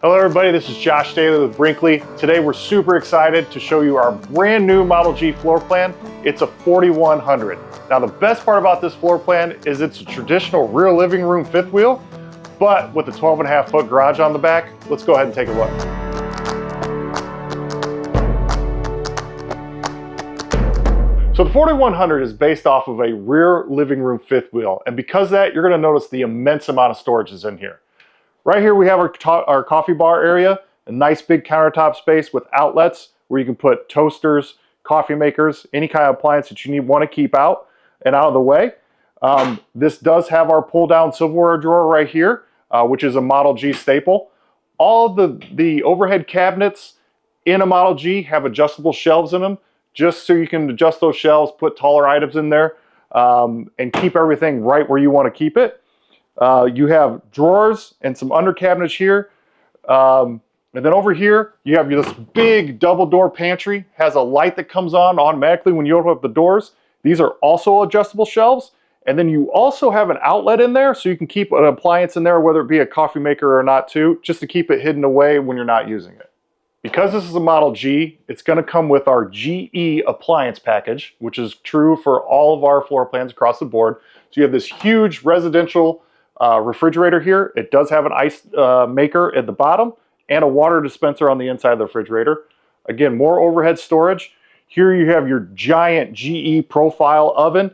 Hello everybody, this is Josh Daly with Brinkley. Today we're super excited to show you our brand new Model G floor plan. It's a 4100. Now the best part about this floor plan is it's a traditional rear living room fifth wheel, but with a 12.5-foot garage on the back. Let's go ahead and take a look. So the 4100 is based off of a rear living room fifth wheel, and because of that, you're going to notice the immense amount of storage is in here. Right here we have our coffee bar area, a nice big countertop space with outlets where you can put toasters, coffee makers, any kind of appliance that you want to keep out and out of the way. This does have our pull down silverware drawer right here, which is a Model G staple. All of the overhead cabinets in a Model G have adjustable shelves in them, just so you can adjust those shelves, put taller items in there, and keep everything right where you want to keep it. You have drawers and some under cabinets here. And then over here, you have this big double door pantry. Has a light that comes on automatically when you open up the doors. These are also adjustable shelves. And then you also have an outlet in there, so you can keep an appliance in there, whether it be a coffee maker or not too, just to keep it hidden away when you're not using it. Because this is a Model G, it's going to come with our GE appliance package, which is true for all of our floor plans across the board. So you have this huge residential refrigerator here. It does have an ice maker at the bottom and a water dispenser on the inside of the refrigerator. Again, more overhead storage. Here you have your giant GE profile oven.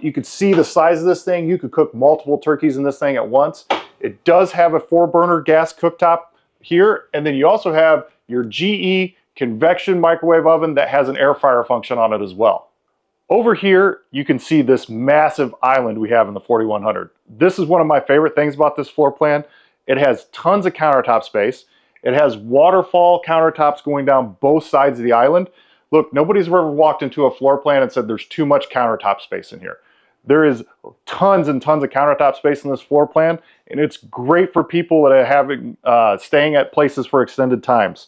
You can see the size of this thing. You could cook multiple turkeys in this thing at once. It does have a 4-burner gas cooktop here, and then you also have your GE convection microwave oven that has an air fryer function on it as well. Over here, you can see this massive island we have in the 4100. This is one of my favorite things about this floor plan. It has tons of countertop space. It has waterfall countertops going down both sides of the island. Look, nobody's ever walked into a floor plan and said there's too much countertop space in here. There is tons and tons of countertop space in this floor plan, and it's great for people that are having staying at places for extended times.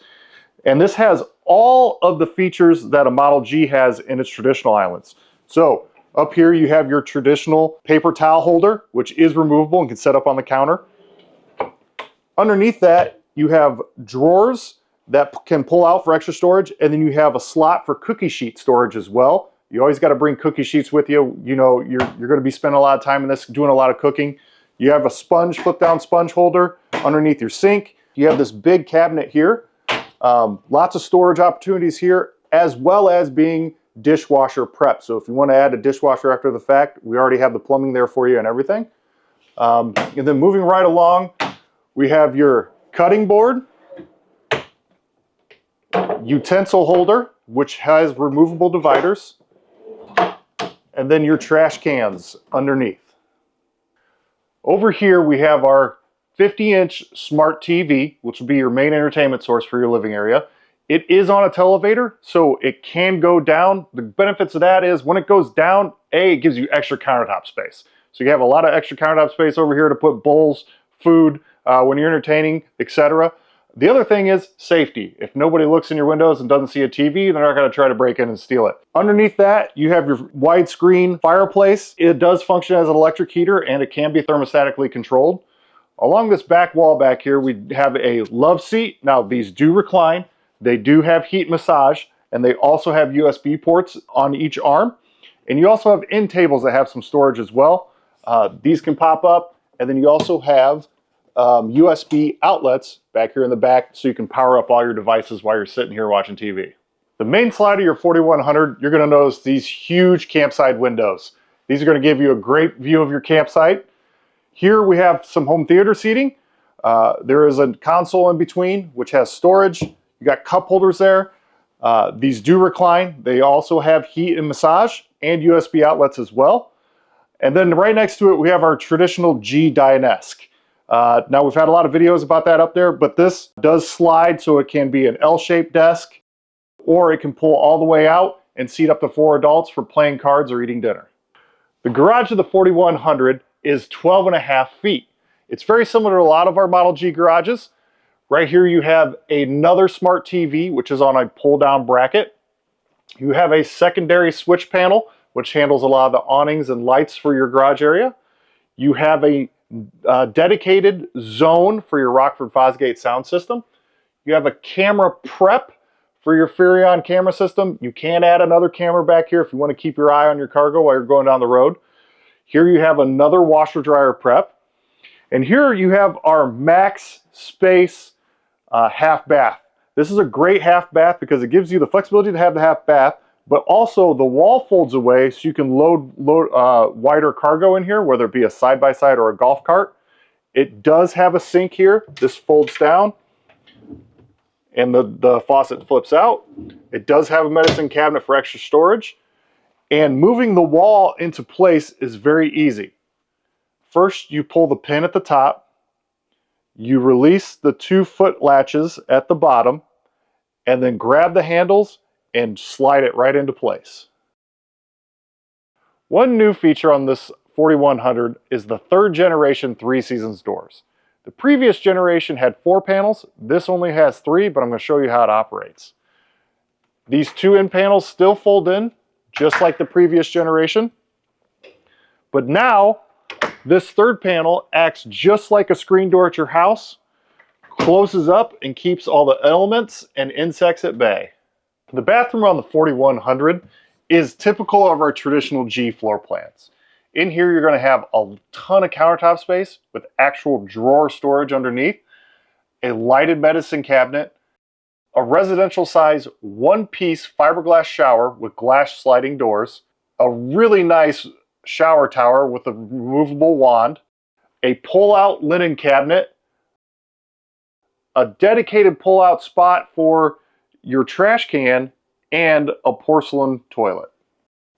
And this has all of the features that a Model G has in its traditional islands. So up here you have your traditional paper towel holder, which is removable and can set up on the counter. Underneath that, you have drawers that can pull out for extra storage, and then you have a slot for cookie sheet storage as well. You always got to bring cookie sheets with you. You know, you're going to be spending a lot of time in this doing a lot of cooking. You have a sponge, flip down sponge holder underneath your sink. You have this big cabinet here. Lots of storage opportunities here, as well as being dishwasher prep. So if you want to add a dishwasher after the fact, we already have the plumbing there for you and everything. And then moving right along, we have your cutting board, utensil holder, which has removable dividers, and then your trash cans underneath. Over here we have our 50-inch smart TV, which will be your main entertainment source for your living area. It is on a televator, so it can go down. The benefits of that is when it goes down, it gives you extra countertop space. So you have a lot of extra countertop space over here to put bowls, food, when you're entertaining, etc. The other thing is safety. If nobody looks in your windows and doesn't see a TV, they're not going to try to break in and steal it. Underneath that, you have your widescreen fireplace. It does function as an electric heater, and it can be thermostatically controlled. Along this back wall back here, we have a love seat. Now, these do recline. They do have heat massage, and they also have USB ports on each arm. And you also have end tables that have some storage as well. These can pop up, and then you also have USB outlets back here in the back, so you can power up all your devices while you're sitting here watching TV. The main slide of your 4100, you're going to notice these huge campsite windows. These are going to give you a great view of your campsite. Here we have some home theater seating. There is a console in between, which has storage. You got cup holders there. These do recline. They also have heat and massage and USB outlets as well. And then right next to it, we have our traditional G dinette. Now we've had a lot of videos about that up there, but this does slide, so it can be an L-shaped desk, or it can pull all the way out and seat up to 4 adults for playing cards or eating dinner. The garage of the 4100 is 12.5 feet. It's very similar to a lot of our Model G garages. Right here you have another smart TV, which is on a pull-down bracket. You have a secondary switch panel, which handles a lot of the awnings and lights for your garage area. You have a dedicated zone for your Rockford Fosgate sound system. You have a camera prep for your Furrion camera system. You can add another camera back here if you want to keep your eye on your cargo while you're going down the road. Here you have another washer dryer prep. And here you have our max space half bath. This is a great half bath because it gives you the flexibility to have the half bath, but also the wall folds away so you can load wider cargo in here, whether it be a side-by-side or a golf cart. It does have a sink here. This folds down and the faucet flips out. It does have a medicine cabinet for extra storage. And moving the wall into place is very easy. First, you pull the pin at the top. You release the 2-foot latches at the bottom, and then grab the handles and slide it right into place. One new feature on this 4100 is the 3rd generation 3-seasons doors. The previous generation had 4 panels. This only has 3, but I'm going to show you how it operates. These 2 end panels still fold in, just like the previous generation. But now, this 3rd panel acts just like a screen door at your house, closes up and keeps all the elements and insects at bay. The bathroom on the 4100 is typical of our traditional G floor plans. In here, you're going to have a ton of countertop space with actual drawer storage underneath, a lighted medicine cabinet, a residential size 1-piece fiberglass shower with glass sliding doors, a really nice shower tower with a removable wand, a pull-out linen cabinet, a dedicated pull-out spot for your trash can, and a porcelain toilet.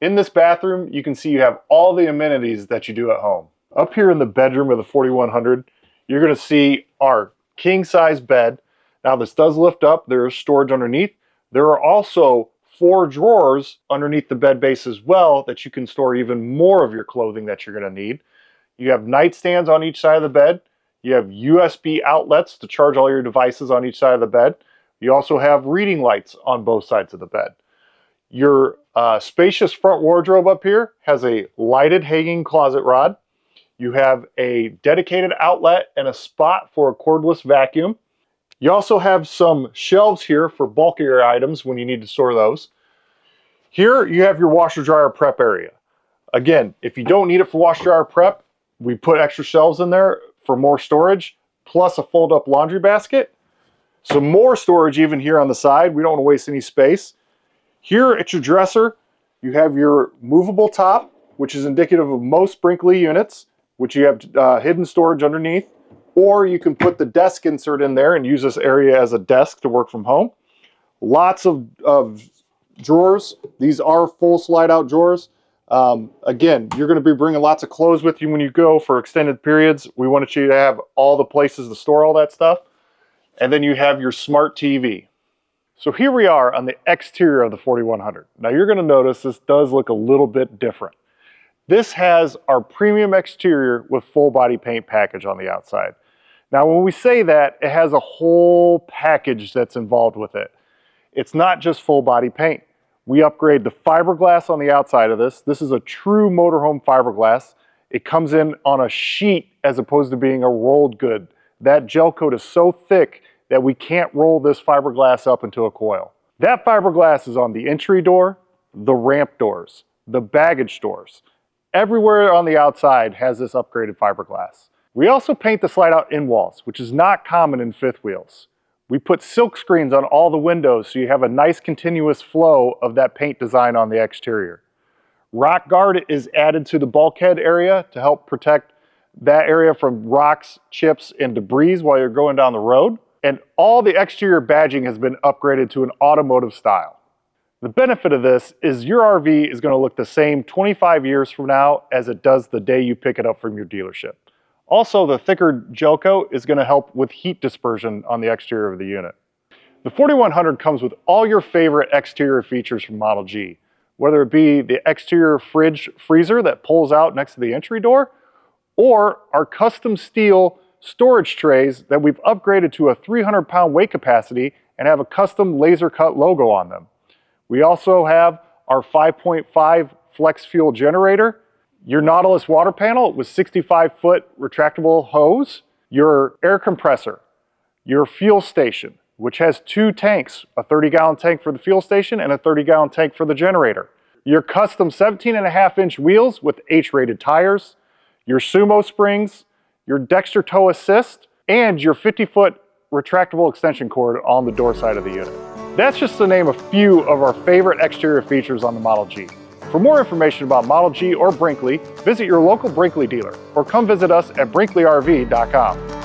In this bathroom, you can see you have all the amenities that you do at home. Up here in the bedroom of the 4100, you're going to see our king-size bed. Now this does lift up, there is storage underneath. There are also 4 drawers underneath the bed base as well that you can store even more of your clothing that you're going to need. You have nightstands on each side of the bed. You have USB outlets to charge all your devices on each side of the bed. You also have reading lights on both sides of the bed. Your spacious front wardrobe up here has a lighted hanging closet rod. You have a dedicated outlet and a spot for a cordless vacuum. You also have some shelves here for bulkier items when you need to store those. Here you have your washer dryer prep area. Again, if you don't need it for washer dryer prep, we put extra shelves in there for more storage, plus a fold-up laundry basket. Some more storage even here on the side. We don't want to waste any space. Here at your dresser, you have your movable top, which is indicative of most Brinkley units, which you have hidden storage underneath. Or you can put the desk insert in there and use this area as a desk to work from home. Lots of drawers. These are full slide-out drawers. Again, you're going to be bringing lots of clothes with you when you go for extended periods. We wanted you to have all the places to store all that stuff. And then you have your smart TV. So here we are on the exterior of the 4100. Now you're going to notice this does look a little bit different. This has our premium exterior with full body paint package on the outside. Now when we say that, it has a whole package that's involved with it. It's not just full body paint. We upgrade the fiberglass on the outside of this. This is a true motorhome fiberglass. It comes in on a sheet as opposed to being a rolled good. That gel coat is so thick that we can't roll this fiberglass up into a coil. That fiberglass is on the entry door, the ramp doors, the baggage doors. Everywhere on the outside has this upgraded fiberglass. We also paint the slide-out end walls, which is not common in fifth wheels. We put silk screens on all the windows so you have a nice continuous flow of that paint design on the exterior. Rock guard is added to the bulkhead area to help protect that area from rocks, chips, and debris while you're going down the road. And all the exterior badging has been upgraded to an automotive style. The benefit of this is your RV is going to look the same 25 years from now as it does the day you pick it up from your dealership. Also, the thicker gel coat is going to help with heat dispersion on the exterior of the unit. The 4100 comes with all your favorite exterior features from Model G, whether it be the exterior fridge freezer that pulls out next to the entry door, or our custom steel storage trays that we've upgraded to a 300-pound weight capacity and have a custom laser cut logo on them. We also have our 5.5 flex fuel generator. your Nautilus water panel with 65-foot retractable hose, your air compressor, your fuel station, which has 2 tanks, a 30-gallon tank for the fuel station and a 30-gallon tank for the generator, your custom 17.5-inch wheels with H-rated tires, your Sumo springs, your Dexter toe assist, and your 50-foot retractable extension cord on the door side of the unit. That's just to name a few of our favorite exterior features on the Model G. For more information about Model G or Brinkley, visit your local Brinkley dealer or come visit us at BrinkleyRV.com.